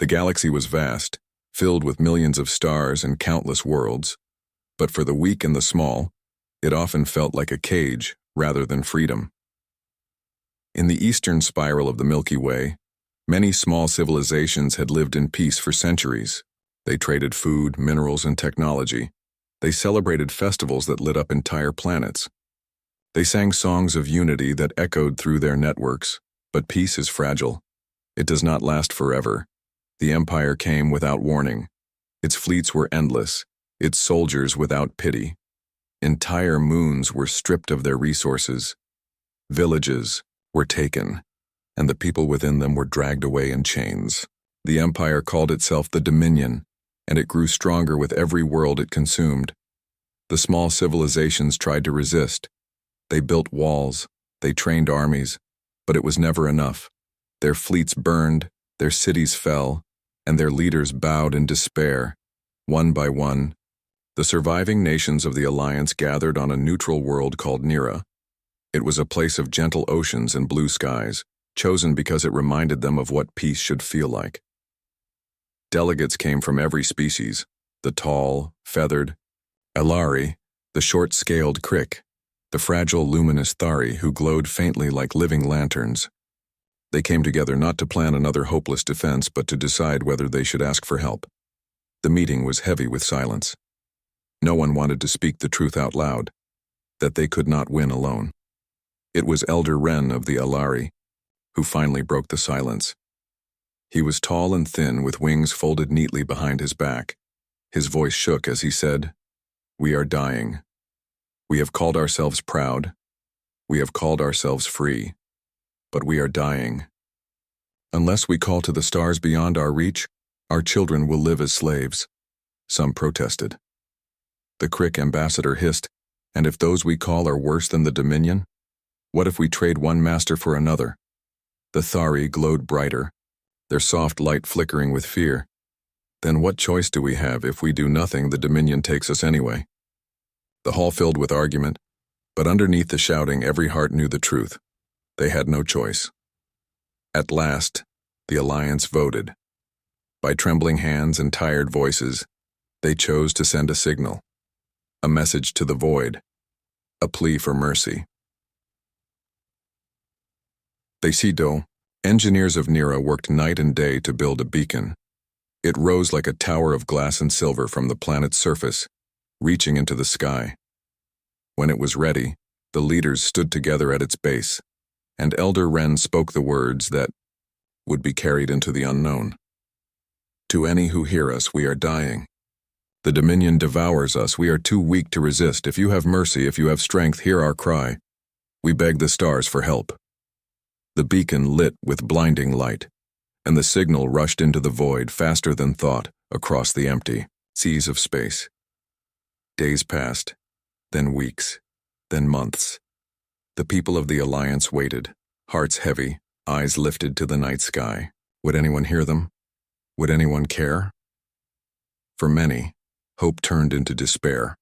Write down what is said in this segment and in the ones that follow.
The galaxy was vast, filled with millions of stars and countless worlds, but for the weak and the small, it often felt like a cage rather than freedom. In the eastern spiral of the Milky Way, many small civilizations had lived in peace for centuries. They traded food, minerals, and technology. They celebrated festivals that lit up entire planets. They sang songs of unity that echoed through their networks, but peace is fragile. It does not last forever. The empire came without warning. Its fleets were endless, its soldiers without pity. Entire moons were stripped of their resources. Villages were taken, and the people within them were dragged away in chains. The empire called itself the Dominion, and it grew stronger with every world it consumed. The small civilizations tried to resist. They built walls, they trained armies, but it was never enough. Their fleets burned, their cities fell, and their leaders bowed in despair. One by one, the surviving nations of the Alliance gathered on a neutral world called Nira. It was a place of gentle oceans and blue skies, chosen because it reminded them of what peace should feel like. Delegates came from every species, the tall, feathered Elari, the short-scaled Crick, the fragile, luminous Thari who glowed faintly like living lanterns. They came together not to plan another hopeless defense, but to decide whether they should ask for help. The meeting was heavy with silence. No one wanted to speak the truth out loud, that they could not win alone. It was Elder Ren of the Elari who finally broke the silence. He was tall and thin, with wings folded neatly behind his back. His voice shook as he said, "We are dying. We have called ourselves proud. We have called ourselves free. But we are dying. Unless we call to the stars beyond our reach, our children will live as slaves." Some protested. The Crick ambassador hissed, "And if those we call are worse than the Dominion? What if we trade one master for another?" The Thari glowed brighter, their soft light flickering with fear. "Then what choice do we have? If we do nothing, the Dominion takes us anyway." The hall filled with argument, but underneath the shouting, every heart knew the truth. They had no choice. At last, the Alliance voted. By trembling hands and tired voices, they chose to send a signal, a message to the void, a plea for mercy. Decido, engineers of Nira worked night and day to build a beacon. It rose like a tower of glass and silver from the planet's surface, reaching into the sky. When it was ready, the leaders stood together at its base, and Elder Ren spoke the words that would be carried into the unknown. "To any who hear us, we are dying. The Dominion devours us. We are too weak to resist. If you have mercy, if you have strength, hear our cry. We beg the stars for help." The beacon lit with blinding light, and the signal rushed into the void faster than thought across the empty seas of space. Days passed, then weeks, then months. The people of the Alliance waited, hearts heavy, eyes lifted to the night sky. Would anyone hear them? Would anyone care? For many, hope turned into despair.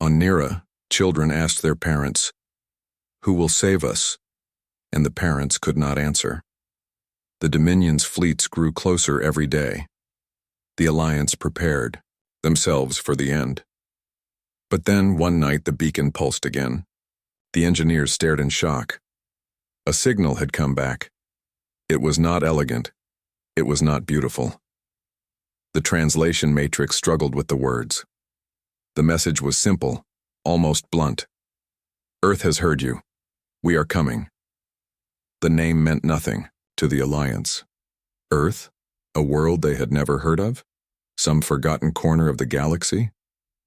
On Nira, children asked their parents, "Who will save us?" And the parents could not answer. The Dominion's fleets grew closer every day. The Alliance prepared themselves for the end. But then, one night, the beacon pulsed again. The engineers stared in shock. A signal had come back. It was not elegant. It was not beautiful. The translation matrix struggled with the words. The message was simple, almost blunt. "Earth has heard you. We are coming." The name meant nothing to the Alliance. Earth? A world they had never heard of? Some forgotten corner of the galaxy?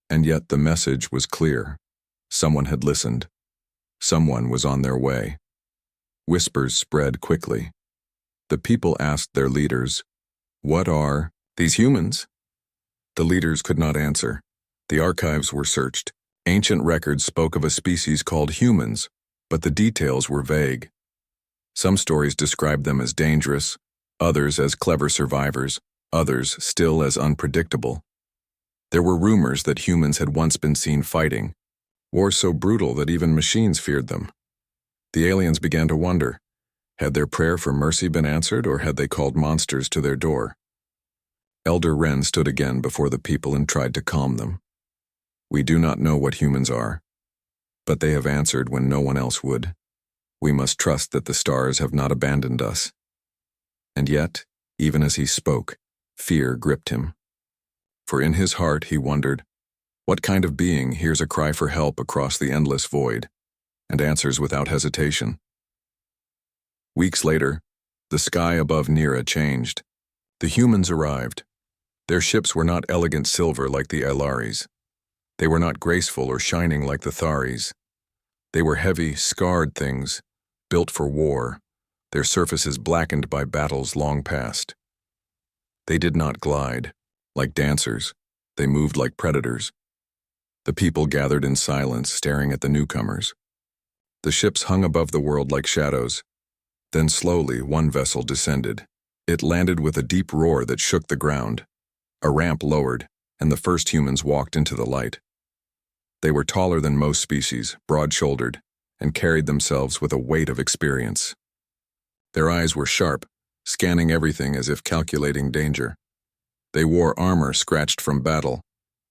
And yet the message was clear. Someone had listened. Someone was on their way. Whispers spread quickly. The people asked their leaders, "What are these humans?" The leaders could not answer. The archives were searched. Ancient records spoke of a species called humans, but the details were vague. Some stories described them as dangerous, others as clever survivors, others still as unpredictable. There were rumors that humans had once been seen fighting, wars so brutal that even machines feared them. The aliens began to wonder, Had their prayer for mercy been answered, or had they called monsters to their door? Elder Wren stood again before the people and tried to calm them. We do not know what humans are, but they have answered when no one else would. We must trust that the stars have not abandoned us. And yet, even as he spoke, fear gripped him. For in his heart he wondered, what kind of being hears a cry for help across the endless void, and answers without hesitation? Weeks later, the sky above Nira changed. The humans arrived. Their ships were not elegant silver like the Ilaris. They were not graceful or shining like the Tharis. They were heavy, scarred things, built for war, their surfaces blackened by battles long past. They did not glide, like dancers. They moved like predators. The people gathered in silence, staring at the newcomers. The ships hung above the world like shadows. Then slowly, one vessel descended. It landed with a deep roar that shook the ground. A ramp lowered, and the first humans walked into the light. They were taller than most species, broad-shouldered, and carried themselves with a weight of experience. Their eyes were sharp, scanning everything as if calculating danger. They wore armor scratched from battle,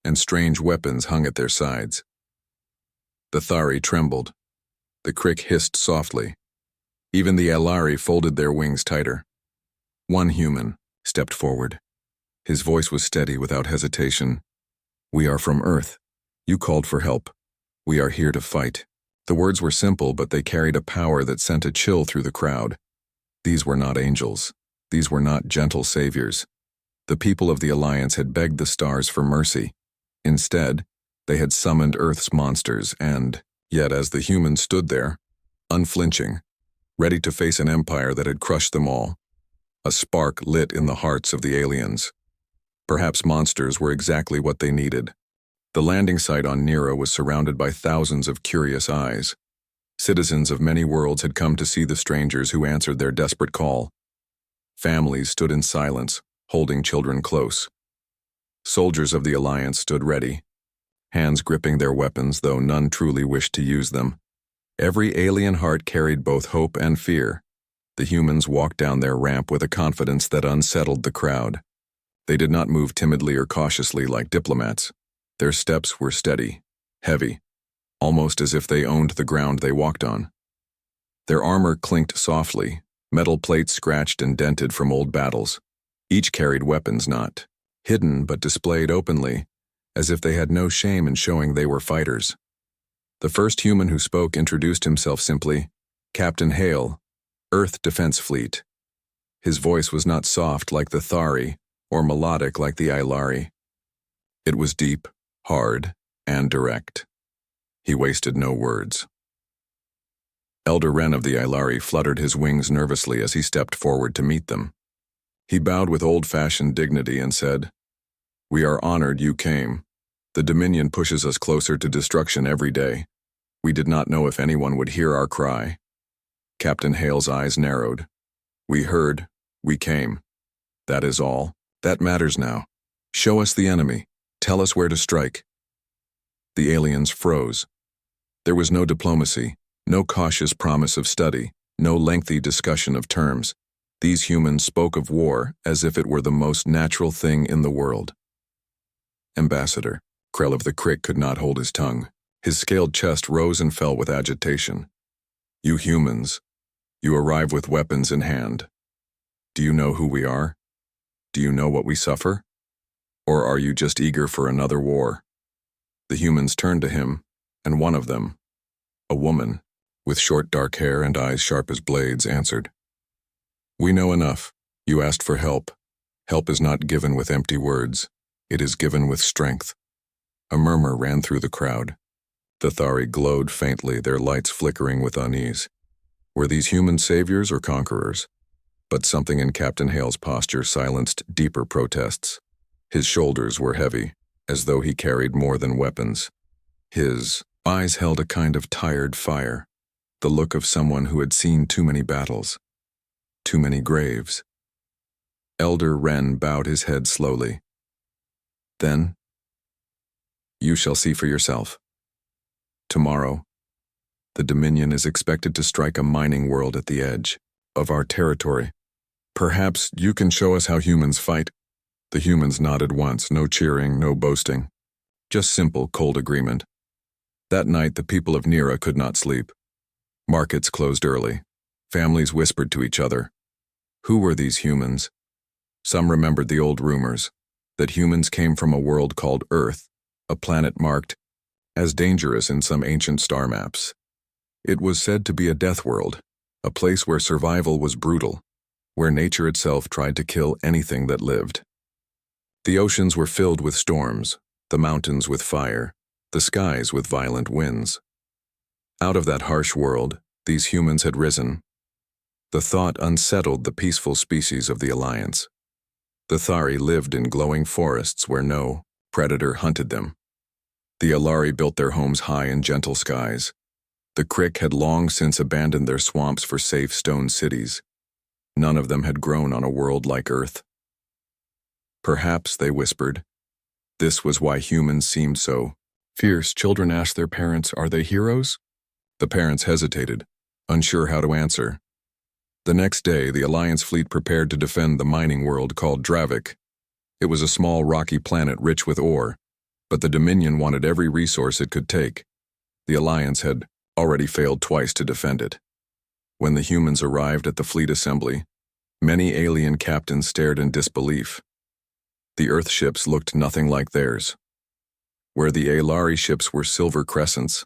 and strange weapons hung at their sides. The Thari trembled. The Crick hissed softly. Even the Alari folded their wings tighter. One human stepped forward. His voice was steady without hesitation. "We are from Earth. You called for help. We are here to fight." The words were simple, but they carried a power that sent a chill through the crowd. These were not angels. These were not gentle saviors. The people of the Alliance had begged the stars for mercy. Instead, they had summoned Earth's monsters, and yet as the humans stood there, unflinching, ready to face an empire that had crushed them all, a spark lit in the hearts of the aliens. Perhaps monsters were exactly what they needed. The landing site on Nira was surrounded by thousands of curious eyes. Citizens of many worlds had come to see the strangers who answered their desperate call. Families stood in silence, holding children close. Soldiers of the Alliance stood ready, hands gripping their weapons, though none truly wished to use them. Every alien heart carried both hope and fear. The humans walked down their ramp with a confidence that unsettled the crowd. They did not move timidly or cautiously like diplomats. Their steps were steady, heavy, almost as if they owned the ground they walked on. Their armor clinked softly, metal plates scratched and dented from old battles. Each carried weapons not hidden but displayed openly, as if they had no shame in showing they were fighters. The first human who spoke introduced himself simply, "Captain Hale, Earth Defense Fleet." His voice was not soft like the Thari, or melodic like the Ilari. It was deep, hard, and direct. He wasted no words. Elder Wren of the Ilari fluttered his wings nervously as he stepped forward to meet them. He bowed with old-fashioned dignity and said, "We are honored you came. The Dominion pushes us closer to destruction every day. We did not know if anyone would hear our cry." Captain Hale's eyes narrowed. "We heard, we came. That is all. That matters now. Show us the enemy. Tell us where to strike." The aliens froze. There was no diplomacy, no cautious promise of study, no lengthy discussion of terms. These humans spoke of war as if it were the most natural thing in the world. "Ambassador," Krell of the Crick could not hold his tongue. His scaled chest rose and fell with agitation. "You humans, you arrive with weapons in hand. Do you know who we are? Do you know what we suffer? Or are you just eager for another war?" The humans turned to him, and one of them, a woman, with short dark hair and eyes sharp as blades, answered, "We know enough. You asked for help. Help is not given with empty words. It is given with strength." A murmur ran through the crowd. The Thari glowed faintly, their lights flickering with unease. Were these human saviors or conquerors? But something in Captain Hale's posture silenced deeper protests. His shoulders were heavy, as though he carried more than weapons. His eyes held a kind of tired fire, the look of someone who had seen too many battles, too many graves. Elder Wren bowed his head slowly. "Then, you shall see for yourself. Tomorrow, the Dominion is expected to strike a mining world at the edge, of our territory. Perhaps you can show us how humans fight." The humans nodded once, no cheering, no boasting. Just simple, cold agreement. That night, the people of Nira could not sleep. Markets closed early. Families whispered to each other. Who were these humans? Some remembered the old rumors, that humans came from a world called Earth, a planet marked as dangerous in some ancient star maps. It was said to be a death world, a place where survival was brutal, where nature itself tried to kill anything that lived. The oceans were filled with storms, the mountains with fire, the skies with violent winds. Out of that harsh world, these humans had risen. The thought unsettled the peaceful species of the Alliance. The Thari lived in glowing forests where no predator hunted them. The Alari built their homes high in gentle skies. The Crick had long since abandoned their swamps for safe stone cities. None of them had grown on a world like Earth. Perhaps, they whispered, this was why humans seemed so fierce. Children asked their parents, "Are they heroes?" The parents hesitated, unsure how to answer. The next day, the Alliance fleet prepared to defend the mining world called Dravik. It was a small rocky planet rich with ore, but the Dominion wanted every resource it could take. The Alliance had already failed twice to defend it. When the humans arrived at the fleet assembly, many alien captains stared in disbelief. The Earth ships looked nothing like theirs. Where the Alari ships were silver crescents,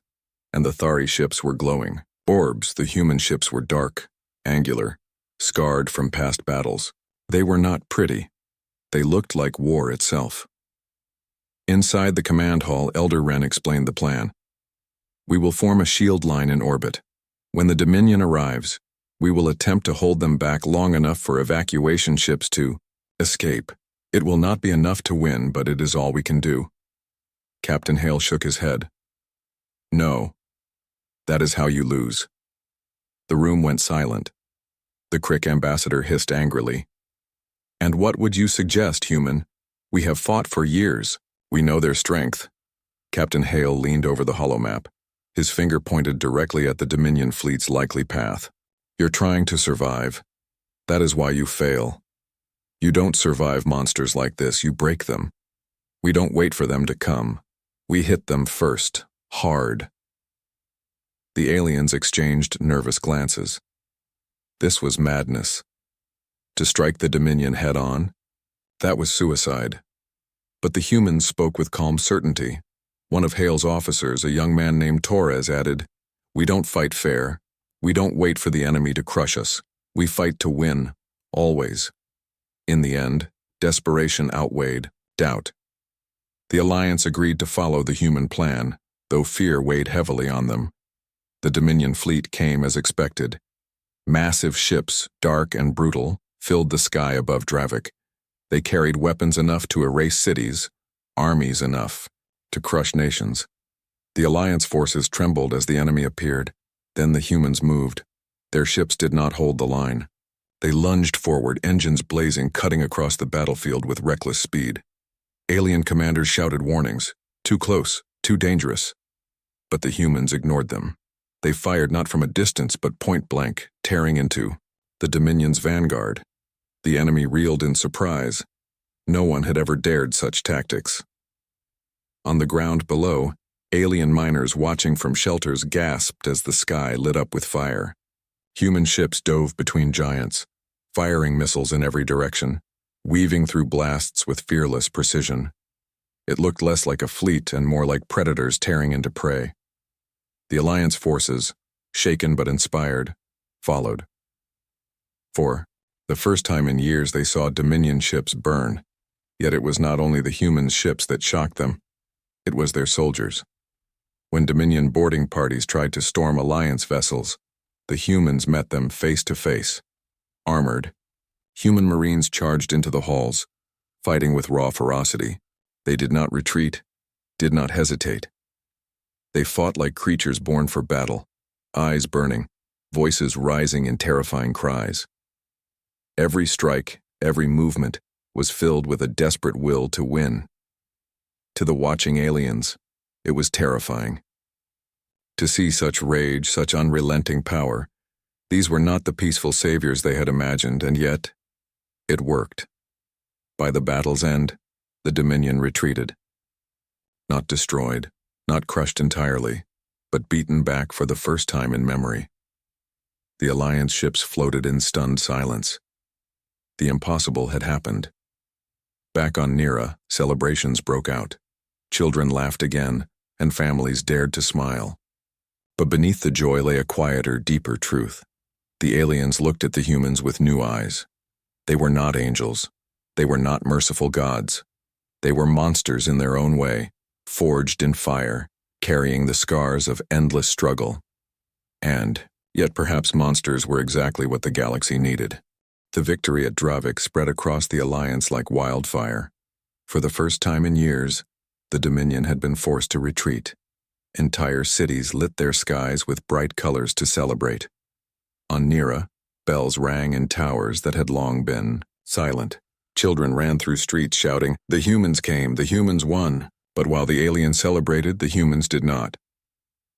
and the Thari ships were glowing orbs, the human ships were dark, angular, scarred from past battles. They were not pretty. They looked like war itself. Inside the command hall, Elder Wren explained the plan. We will form a shield line in orbit. When the Dominion arrives, we will attempt to hold them back long enough for evacuation ships to escape. It will not be enough to win, but it is all we can do. Captain Hale shook his head. No. That is how you lose. The room went silent. The Crick ambassador hissed angrily. And what would you suggest, human? We have fought for years. We know their strength. Captain Hale leaned over the holomap. His finger pointed directly at the Dominion fleet's likely path. You're trying to survive. That is why you fail. You don't survive monsters like this, you break them. We don't wait for them to come. We hit them first, hard. The aliens exchanged nervous glances. This was madness. To strike the Dominion head-on? That was suicide. But the humans spoke with calm certainty. One of Hale's officers, a young man named Torres, added, "We don't fight fair. We don't wait for the enemy to crush us. We fight to win, always." In the end, desperation outweighed doubt. The Alliance agreed to follow the human plan, though fear weighed heavily on them. The Dominion fleet came as expected. Massive ships, dark and brutal, filled the sky above Dravik. They carried weapons enough to erase cities, armies enough to crush nations. The Alliance forces trembled as the enemy appeared. Then the humans moved. Their ships did not hold the line. They lunged forward, engines blazing, cutting across the battlefield with reckless speed. Alien commanders shouted warnings. Too close, too dangerous. But the humans ignored them. They fired not from a distance, but point blank, tearing into the Dominion's vanguard. The enemy reeled in surprise. No one had ever dared such tactics. On the ground below, alien miners watching from shelters gasped as the sky lit up with fire. Human ships dove between giants, firing missiles in every direction, weaving through blasts with fearless precision. It looked less like a fleet and more like predators tearing into prey. The Alliance forces, shaken but inspired, followed. For the first time in years they saw Dominion ships burn, yet it was not only the human ships that shocked them, it was their soldiers. When Dominion boarding parties tried to storm Alliance vessels, the humans met them face to face. Armored, human Marines charged into the halls, fighting with raw ferocity. They did not retreat, did not hesitate. They fought like creatures born for battle, eyes burning, voices rising in terrifying cries. Every strike, every movement, was filled with a desperate will to win. To the watching aliens, it was terrifying. To see such rage, such unrelenting power, These were not the peaceful saviors they had imagined, and yet, it worked. By the battle's end, the Dominion retreated. Not destroyed, not crushed entirely, but beaten back for the first time in memory. The Alliance ships floated in stunned silence. The impossible had happened. Back on Nera, celebrations broke out. Children laughed again, and families dared to smile. But beneath the joy lay a quieter, deeper truth. The aliens looked at the humans with new eyes. They were not angels. They were not merciful gods. They were monsters in their own way, forged in fire, carrying the scars of endless struggle. And, yet perhaps monsters were exactly what the galaxy needed. The victory at Dravik spread across the Alliance like wildfire. For the first time in years, the Dominion had been forced to retreat. Entire cities lit their skies with bright colors to celebrate. On Nera, bells rang in towers that had long been silent. Children ran through streets shouting, "The humans came, the humans won." But while the aliens celebrated, the humans did not.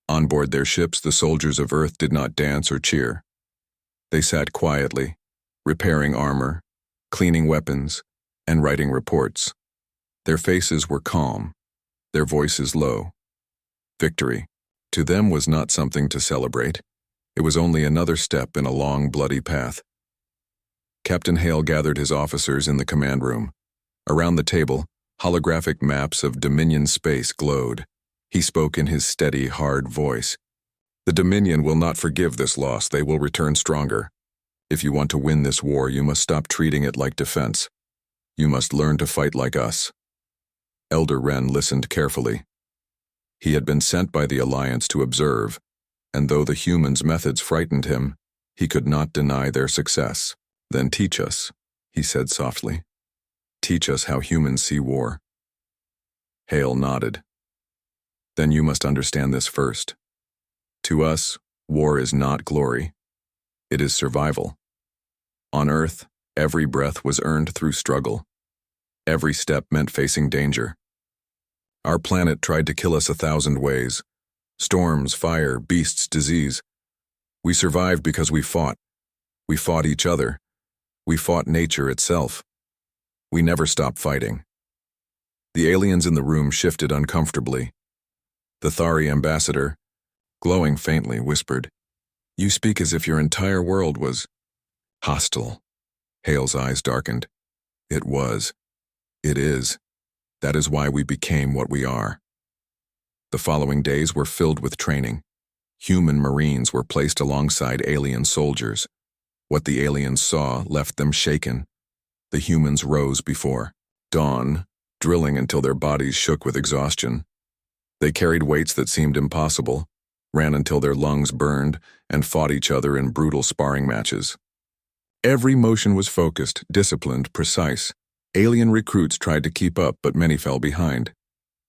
On board their ships, the soldiers of Earth did not dance or cheer. They sat quietly, repairing armor, cleaning weapons, and writing reports. Their faces were calm, their voices low. Victory, to them, was not something to celebrate. It was only another step in a long, bloody path. Captain Hale gathered his officers in the command room. Around the table, holographic maps of Dominion space glowed. He spoke in his steady, hard voice. "The Dominion will not forgive this loss. They will return stronger. If you want to win this war, you must stop treating it like defense. You must learn to fight like us." Elder Wren listened carefully. He had been sent by the Alliance to observe, and though the humans' methods frightened him, he could not deny their success. "Then teach us," he said softly. "Teach us how humans see war." Hale nodded. "Then you must understand this first. To us, war is not glory. It is survival. On Earth, every breath was earned through struggle. Every step meant facing danger. Our planet tried to kill us 1,000 ways. Storms, fire, beasts, disease. We survived because we fought. We fought each other. We fought nature itself. We never stopped fighting." The aliens in the room shifted uncomfortably. The Thari ambassador, glowing faintly, whispered, "You speak as if your entire world was hostile." Hale's eyes darkened. "It was. It is. That is why we became what we are." The following days were filled with training. Human Marines were placed alongside alien soldiers. What the aliens saw left them shaken. The humans rose before dawn, drilling until their bodies shook with exhaustion. They carried weights that seemed impossible, ran until their lungs burned, and fought each other in brutal sparring matches. Every motion was focused, disciplined, precise. Alien recruits tried to keep up, but many fell behind.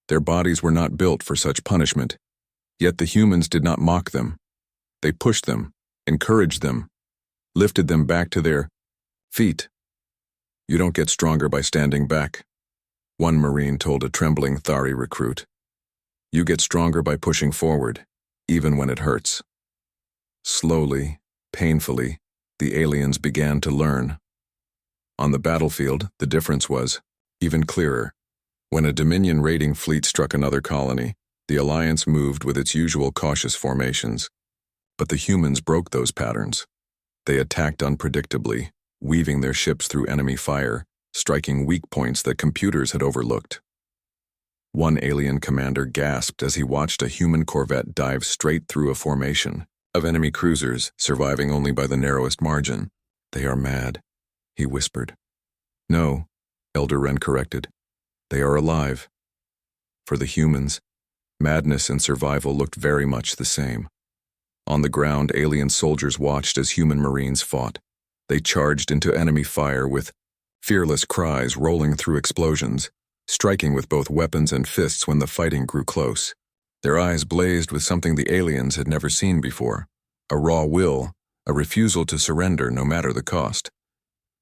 Their bodies were not built for such punishment. Yet the humans did not mock them. They pushed them, encouraged them, lifted them back to their feet. "You don't get stronger by standing back," one Marine told a trembling Thari recruit. "You get stronger by pushing forward, even when it hurts." Slowly, painfully, the aliens began to learn. On the battlefield, the difference was even clearer. When a Dominion raiding fleet struck another colony, the Alliance moved with its usual cautious formations. But the humans broke those patterns. They attacked unpredictably, weaving their ships through enemy fire, striking weak points that computers had overlooked. One alien commander gasped as he watched a human corvette dive straight through a formation of enemy cruisers, surviving only by the narrowest margin. "They are mad," he whispered. "No," Elder Wren corrected. "They are alive." For the humans, madness and survival looked very much the same. On the ground, alien soldiers watched as human Marines fought. They charged into enemy fire with fearless cries rolling through explosions, striking with both weapons and fists when the fighting grew close. Their eyes blazed with something the aliens had never seen before, a raw will, a refusal to surrender no matter the cost.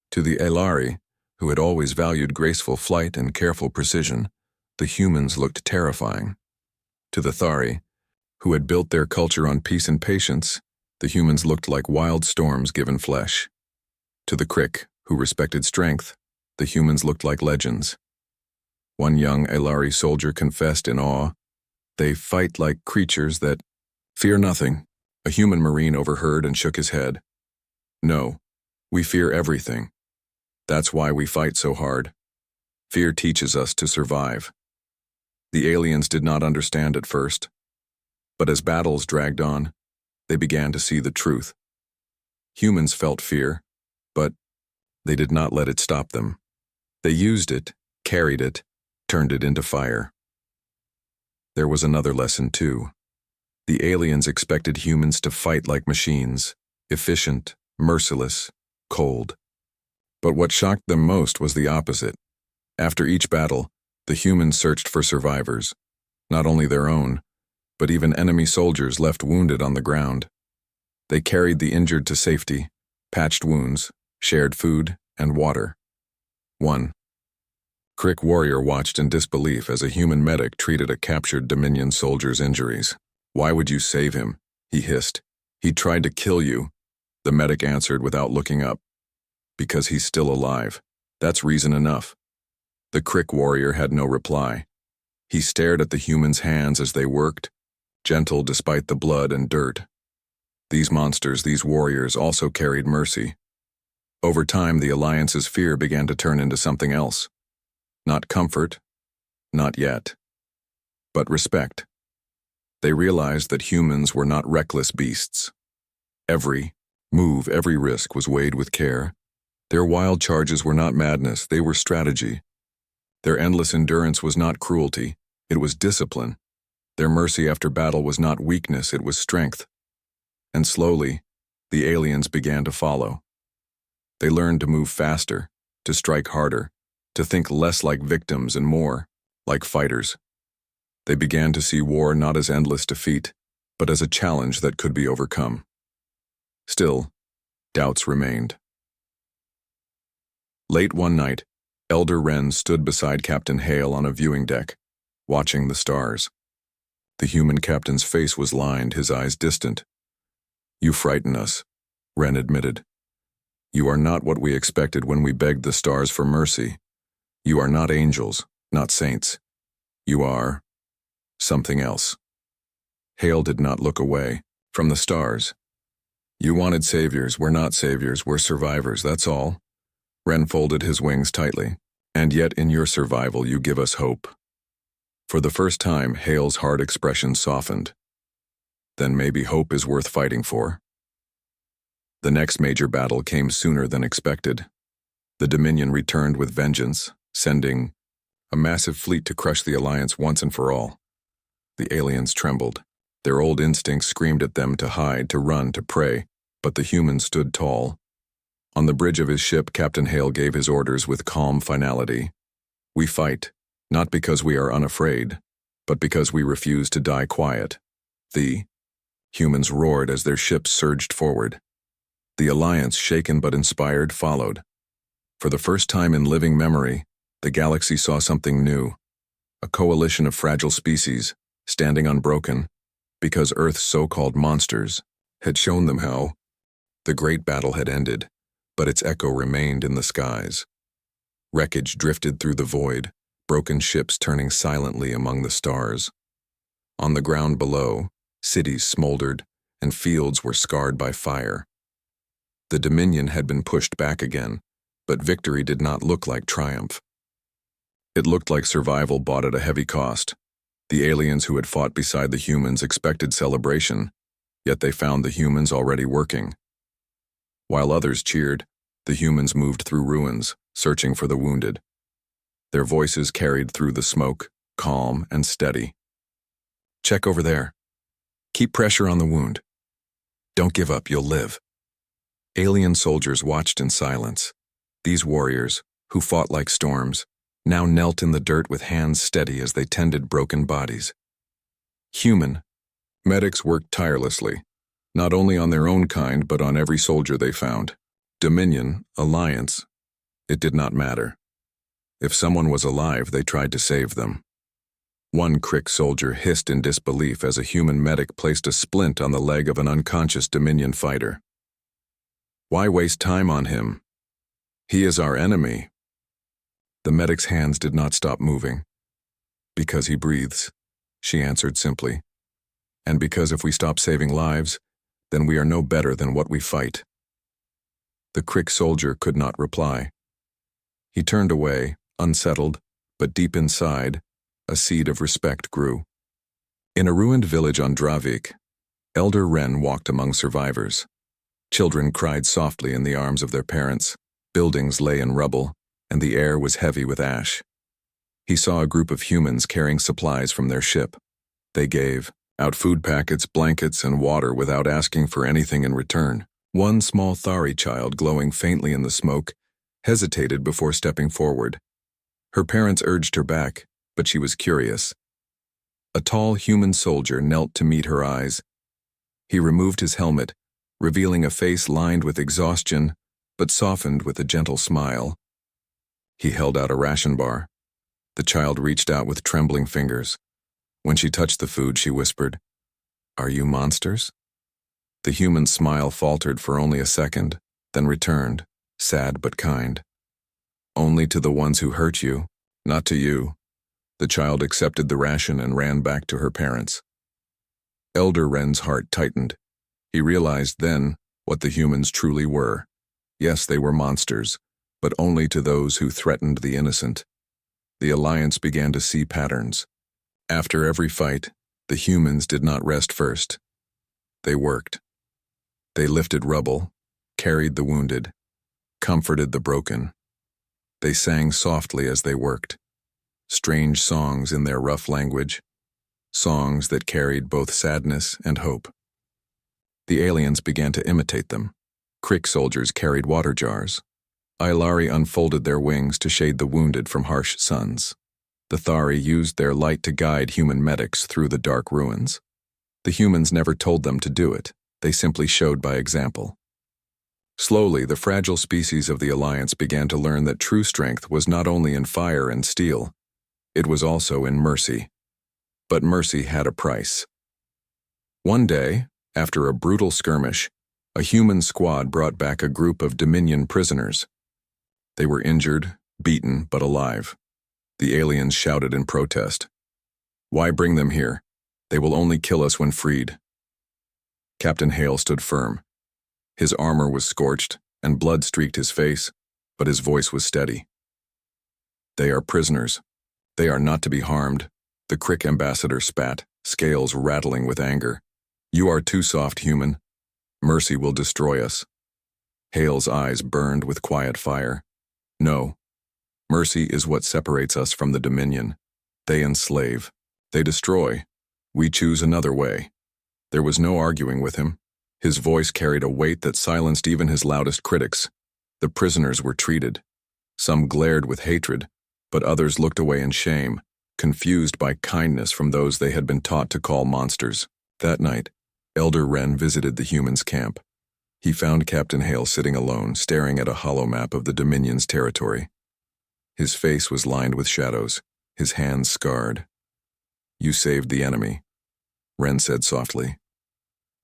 To the Elari, who had always valued graceful flight and careful precision, the humans looked terrifying. To the Thari, who had built their culture on peace and patience, The humans looked like wild storms given flesh. To the Crick, who respected strength, the humans looked like legends. One young Elari soldier confessed in awe, "They fight like creatures that fear nothing." A human Marine overheard and shook his head. "No, we fear everything. That's why we fight so hard. Fear teaches us to survive." The aliens did not understand at first, but as battles dragged on, they began to see the truth. Humans felt fear, but they did not let it stop them. They used it, carried it, turned it into fire. There was another lesson too. The aliens expected humans to fight like machines, efficient, merciless, cold. But what shocked them most was the opposite. After each battle, the humans searched for survivors, not only their own, but even enemy soldiers left wounded on the ground. They carried the injured to safety, patched wounds, shared food and water. One Crick warrior watched in disbelief as a human medic treated a captured Dominion soldier's injuries. "Why would you save him?" he hissed. "He tried to kill you." The medic answered without looking up. "Because he's still alive. That's reason enough." The Crick warrior had no reply. He stared at the humans' hands as they worked, gentle despite the blood and dirt. These monsters, these warriors, also carried mercy. Over time, the Alliance's fear began to turn into something else. Not comfort, not yet, but respect. They realized that humans were not reckless beasts. Every move, every risk was weighed with care. Their wild charges were not madness, they were strategy. Their endless endurance was not cruelty, it was discipline. Their mercy after battle was not weakness, it was strength. And slowly, the aliens began to follow. They learned to move faster, to strike harder, to think less like victims and more like fighters. They began to see war not as endless defeat, but as a challenge that could be overcome. Still, doubts remained. Late one night, Elder Wren stood beside Captain Hale on a viewing deck, watching the stars. The human captain's face was lined, his eyes distant. "You frighten us," Wren admitted. "You are not what we expected when we begged the stars for mercy. You are not angels, not saints. You are something else." Hale did not look away from the stars. "You wanted saviors, we're not saviors, we're survivors, that's all." Wren folded his wings tightly. "And yet in your survival you give us hope." For the first time, Hale's hard expression softened. "Then maybe hope is worth fighting for." The next major battle came sooner than expected. The Dominion returned with vengeance, sending a massive fleet to crush the Alliance once and for all. The aliens trembled. Their old instincts screamed at them to hide, to run, to pray, but the humans stood tall. On the bridge of his ship, Captain Hale gave his orders with calm finality. "We fight, not because we are unafraid, but because we refuse to die quiet." The humans roared as their ships surged forward. The Alliance, shaken but inspired, followed. For the first time in living memory, the galaxy saw something new. A coalition of fragile species, standing unbroken, because Earth's so-called monsters had shown them how. The great battle had ended, but its echo remained in the skies. Wreckage drifted through the void, broken ships turning silently among the stars. On the ground below, cities smoldered, and fields were scarred by fire. The Dominion had been pushed back again, but victory did not look like triumph. It looked like survival bought at a heavy cost. The aliens who had fought beside the humans expected celebration, yet they found the humans already working. While others cheered, the humans moved through ruins, searching for the wounded. Their voices carried through the smoke, calm and steady. "Check over there. Keep pressure on the wound. Don't give up, you'll live." Alien soldiers watched in silence. These warriors, who fought like storms, now knelt in the dirt with hands steady as they tended broken bodies. Human medics worked tirelessly, not only on their own kind but on every soldier they found. Dominion, Alliance, it did not matter. If someone was alive, they tried to save them. One Crick soldier hissed in disbelief as a human medic placed a splint on the leg of an unconscious Dominion fighter. "Why waste time on him? He is our enemy." The medic's hands did not stop moving. "Because he breathes," she answered simply. "And because if we stop saving lives, then we are no better than what we fight." The Crick soldier could not reply. He turned away, unsettled, but deep inside, a seed of respect grew. In a ruined village on Dravik, Elder Wren walked among survivors. Children cried softly in the arms of their parents, buildings lay in rubble, and the air was heavy with ash. He saw a group of humans carrying supplies from their ship. They gave out food packets, blankets, and water without asking for anything in return. One small Thari child, glowing faintly in the smoke, hesitated before stepping forward. Her parents urged her back, but she was curious. A tall human soldier knelt to meet her eyes. He removed his helmet, revealing a face lined with exhaustion, but softened with a gentle smile. He held out a ration bar. The child reached out with trembling fingers. When she touched the food, she whispered, "Are you monsters?" The human smile faltered for only a second, then returned, sad but kind. "Only to the ones who hurt you, not to you." The child accepted the ration and ran back to her parents. Elder Wren's heart tightened. He realized then what the humans truly were. Yes, they were monsters, but only to those who threatened the innocent. The Alliance began to see patterns. After every fight, the humans did not rest first. They worked. They lifted rubble, carried the wounded, comforted the broken. They sang softly as they worked, strange songs in their rough language, songs that carried both sadness and hope. The aliens began to imitate them. Crick soldiers carried water jars. Ilari unfolded their wings to shade the wounded from harsh suns. The Thari used their light to guide human medics through the dark ruins. The humans never told them to do it. They simply showed by example. Slowly, the fragile species of the Alliance began to learn that true strength was not only in fire and steel, it was also in mercy. But mercy had a price. One day, after a brutal skirmish, a human squad brought back a group of Dominion prisoners. They were injured, beaten, but alive. The aliens shouted in protest. "Why bring them here? They will only kill us when freed." Captain Hale stood firm. His armor was scorched, and blood streaked his face, but his voice was steady. "They are prisoners. They are not to be harmed." The Crick ambassador spat, scales rattling with anger. "You are too soft, human. Mercy will destroy us." Hale's eyes burned with quiet fire. "No. Mercy is what separates us from the Dominion. They enslave. They destroy. We choose another way." There was no arguing with him. His voice carried a weight that silenced even his loudest critics. The prisoners were treated. Some glared with hatred, but others looked away in shame, confused by kindness from those they had been taught to call monsters. That night, Elder Wren visited the humans' camp. He found Captain Hale sitting alone, staring at a hollow map of the Dominion's territory. His face was lined with shadows, his hands scarred. "You saved the enemy," Wren said softly.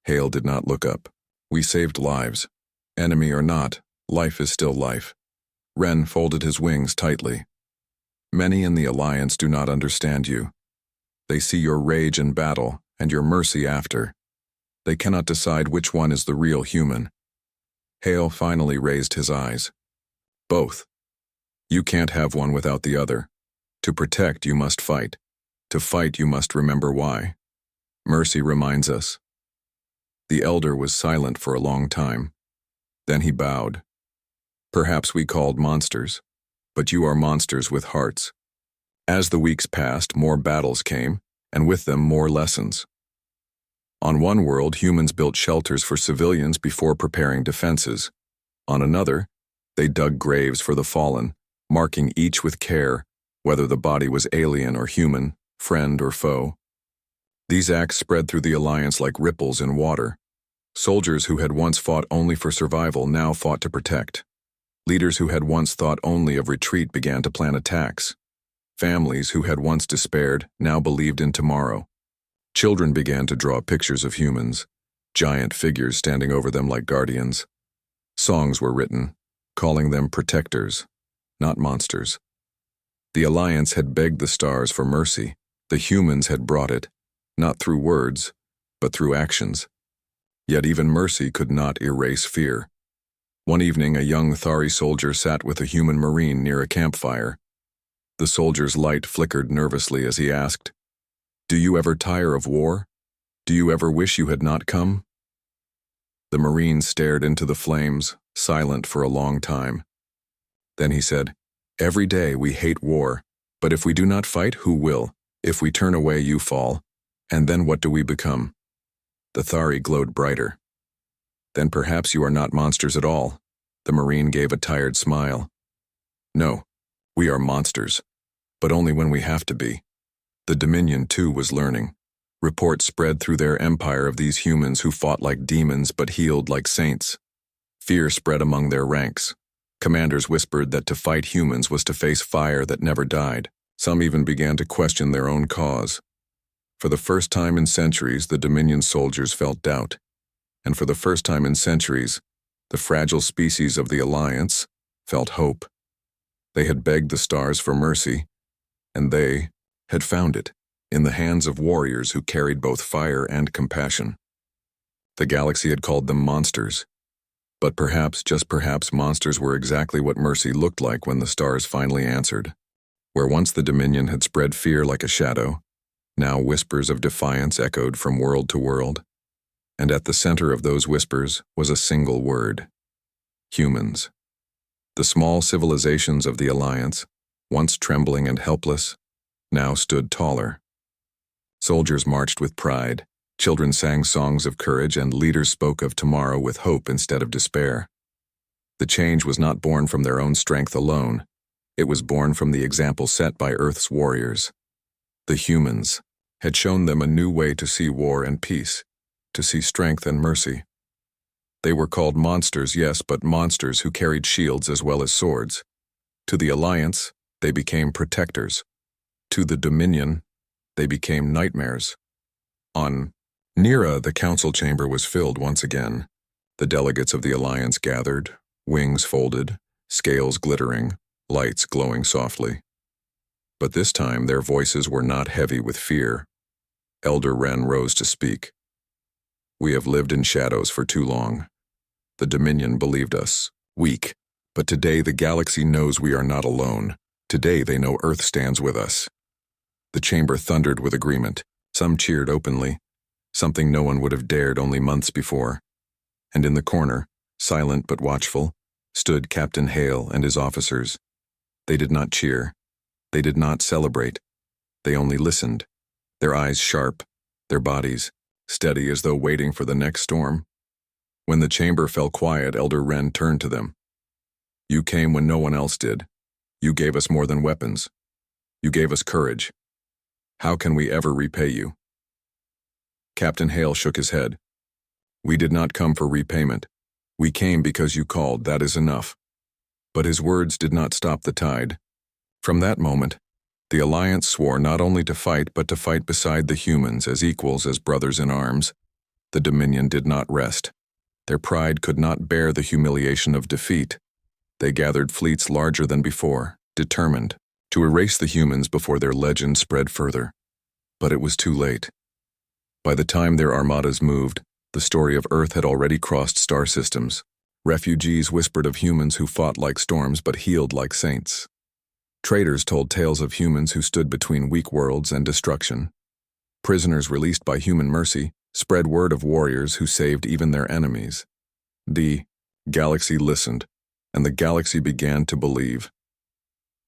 Hale did not look up. "We saved lives. Enemy or not, life is still life." Wren folded his wings tightly. "Many in the Alliance do not understand you. They see your rage in battle and your mercy after. They cannot decide which one is the real human." Hale finally raised his eyes. "Both. You can't have one without the other. To protect, you must fight. To fight, you must remember why. Mercy reminds us." The elder was silent for a long time. Then he bowed. "Perhaps we called monsters, but you are monsters with hearts." As the weeks passed, more battles came, and with them more lessons. On one world, humans built shelters for civilians before preparing defenses. On another, they dug graves for the fallen, marking each with care, whether the body was alien or human, friend or foe. These acts spread through the Alliance like ripples in water. Soldiers who had once fought only for survival now fought to protect. Leaders who had once thought only of retreat began to plan attacks. Families who had once despaired now believed in tomorrow. Children began to draw pictures of humans, giant figures standing over them like guardians. Songs were written, calling them protectors, not monsters. The Alliance had begged the stars for mercy. The humans had brought it, not through words, but through actions. Yet even mercy could not erase fear. One evening, a young Thari soldier sat with a human marine near a campfire. The soldier's light flickered nervously as he asked, "Do you ever tire of war? Do you ever wish you had not come?" The marine stared into the flames, silent for a long time. Then he said, "Every day we hate war, but if we do not fight, who will? If we turn away, you fall. And then what do we become?" The Thari glowed brighter. "Then perhaps you are not monsters at all." The marine gave a tired smile. "No, we are monsters, but only when we have to be." The Dominion, too, was learning. Reports spread through their empire of these humans who fought like demons but healed like saints. Fear spread among their ranks. Commanders whispered that to fight humans was to face fire that never died. Some even began to question their own cause. For the first time in centuries, the Dominion soldiers felt doubt. And for the first time in centuries, the fragile species of the Alliance felt hope. They had begged the stars for mercy, and they had found it in the hands of warriors who carried both fire and compassion. The galaxy had called them monsters, but perhaps, just perhaps, monsters were exactly what mercy looked like when the stars finally answered. Where once the Dominion had spread fear like a shadow, now whispers of defiance echoed from world to world. And at the center of those whispers was a single word: humans. The small civilizations of the Alliance, once trembling and helpless, now stood taller. Soldiers marched with pride, children sang songs of courage, and leaders spoke of tomorrow with hope instead of despair. The change was not born from their own strength alone. It was born from the example set by Earth's warriors. The humans had shown them a new way to see war and peace, to see strength and mercy. They were called monsters, yes, but monsters who carried shields as well as swords. To the Alliance, they became protectors. To the Dominion, they became nightmares. On Nira, the council chamber was filled once again. The delegates of the Alliance gathered, wings folded, scales glittering, lights glowing softly. But this time their voices were not heavy with fear. Elder Wren rose to speak. "We have lived in shadows for too long. The Dominion believed us weak, but today the galaxy knows we are not alone. Today they know Earth stands with us." The chamber thundered with agreement. Some cheered openly, something no one would have dared only months before. And in the corner, silent but watchful, stood Captain Hale and his officers. They did not cheer. They did not celebrate. They only listened, their eyes sharp, their bodies steady as though waiting for the next storm. When the chamber fell quiet, Elder Wren turned to them. "You came when no one else did. You gave us more than weapons. You gave us courage. How can we ever repay you?" Captain Hale shook his head. "We did not come for repayment. We came because you called, that is enough." But his words did not stop the tide. From that moment, the Alliance swore not only to fight, but to fight beside the humans as equals, as brothers in arms. The Dominion did not rest. Their pride could not bear the humiliation of defeat. They gathered fleets larger than before, determined to erase the humans before their legend spread further. But it was too late. By the time their armadas moved, the story of Earth had already crossed star systems. Refugees whispered of humans who fought like storms but healed like saints. Traders told tales of humans who stood between weak worlds and destruction. Prisoners released by human mercy spread word of warriors who saved even their enemies. The galaxy listened, and the galaxy began to believe.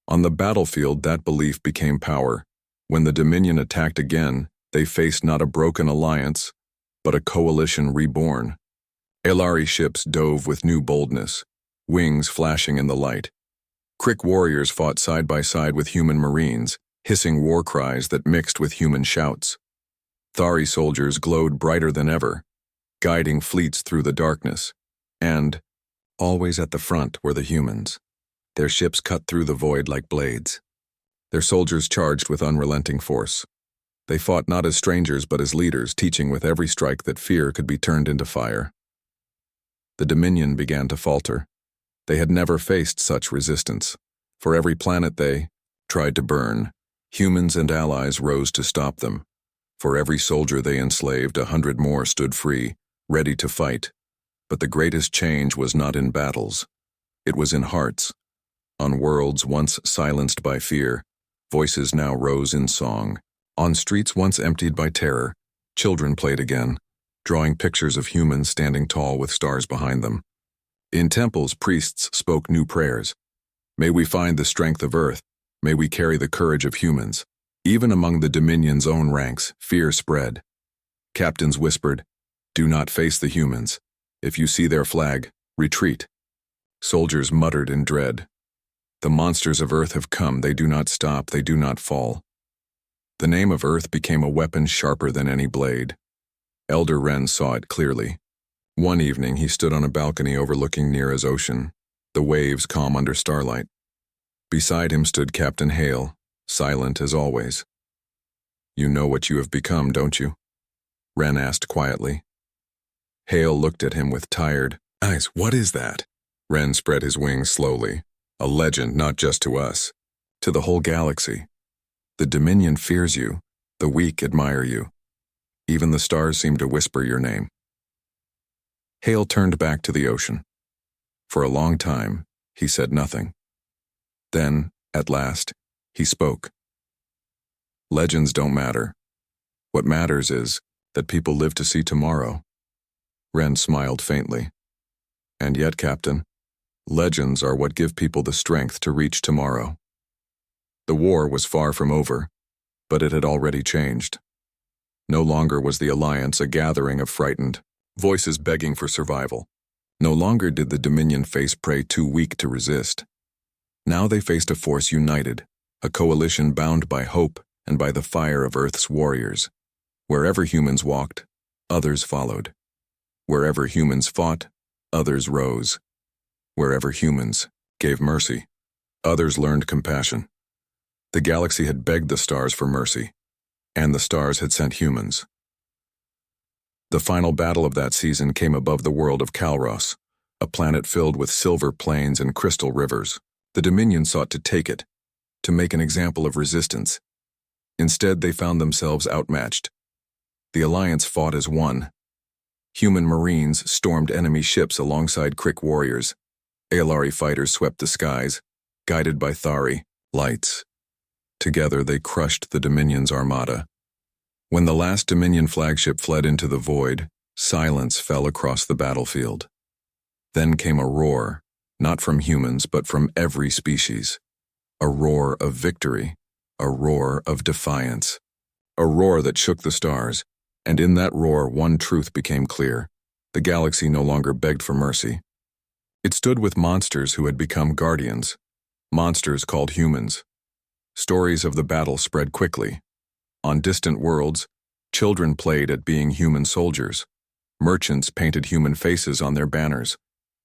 On the battlefield, that belief became power. When the Dominion attacked again, they faced not a broken alliance, but a coalition reborn. Elari ships dove with new boldness, wings flashing in the light. Crick warriors fought side by side with human marines, hissing war cries that mixed with human shouts. Thari soldiers glowed brighter than ever, guiding fleets through the darkness. And, always at the front, were the humans. Their ships cut through the void like blades. their soldiers charged with unrelenting force. They fought not as strangers but as leaders, teaching with every strike that fear could be turned into fire. The Dominion began to falter. They had never faced such resistance. For every planet they tried to burn, humans and allies rose to stop them. For every soldier they enslaved, 100 more stood free, ready to fight. But the greatest change was not in battles. It was in hearts. On worlds once silenced by fear, voices now rose in song. On streets once emptied by terror, children played again, drawing pictures of humans standing tall with stars behind them. In temples, priests spoke new prayers. May we find the strength of Earth. May we carry the courage of humans. Even among the Dominion's own ranks, fear spread. Captains whispered, "Do not face the humans. If you see their flag, retreat." Soldiers muttered in dread, "The monsters of Earth have come. They do not stop. They do not fall." The name of Earth became a weapon sharper than any blade. Elder Wren saw it clearly. One evening he stood on a balcony overlooking Nira's ocean, the waves calm under starlight. Beside him stood Captain Hale, silent as always. "You know what you have become, don't you?" Wren asked quietly. Hale looked at him with tired eyes. "What is that?" Wren spread his wings slowly. "A legend not just to us, to the whole galaxy. The Dominion fears you, the weak admire you. Even the stars seem to whisper your name." Hale turned back to the ocean. For a long time, he said nothing. Then, at last, he spoke. "Legends don't matter. What matters is that people live to see tomorrow." Wren smiled faintly. "And yet, Captain, legends are what give people the strength to reach tomorrow." The war was far from over, but it had already changed. No longer was the Alliance a gathering of frightened voices begging for survival. No longer did the Dominion face prey too weak to resist. Now they faced a force united, a coalition bound by hope and by the fire of Earth's warriors. Wherever humans walked, others followed. Wherever humans fought, others rose. Wherever humans gave mercy, others learned compassion. The galaxy had begged the stars for mercy, and the stars had sent humans. The final battle of that season came above the world of Calros, a planet filled with silver plains and crystal rivers. The Dominion sought to take it, to make an example of resistance. Instead, they found themselves outmatched. The Alliance fought as one. Human marines stormed enemy ships alongside Crick warriors. Aelari fighters swept the skies, guided by Thari lights. Together they crushed the Dominion's armada. When the last Dominion flagship fled into the void, silence fell across the battlefield. Then came a roar, not from humans but from every species. A roar of victory, a roar of defiance. A roar that shook the stars, and in that roar one truth became clear. The galaxy no longer begged for mercy. It stood with monsters who had become guardians, monsters called humans. Stories of the battle spread quickly. On distant worlds, children played at being human soldiers. Merchants painted human faces on their banners.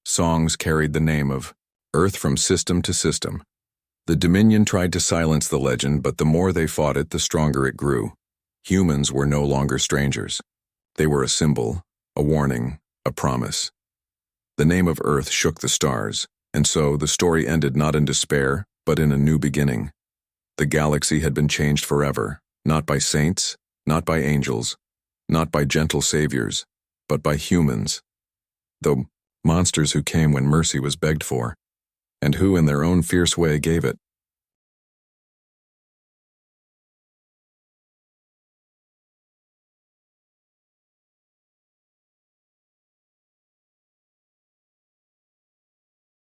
Songs carried the name of Earth from system to system. The Dominion tried to silence the legend, but the more they fought it, the stronger it grew. Humans were no longer strangers. They were a symbol, a warning, a promise. The name of Earth shook the stars, and so the story ended not in despair, but in a new beginning. The galaxy had been changed forever, not by saints, not by angels, not by gentle saviors, but by humans. Though monsters who came when mercy was begged for, and who in their own fierce way gave it.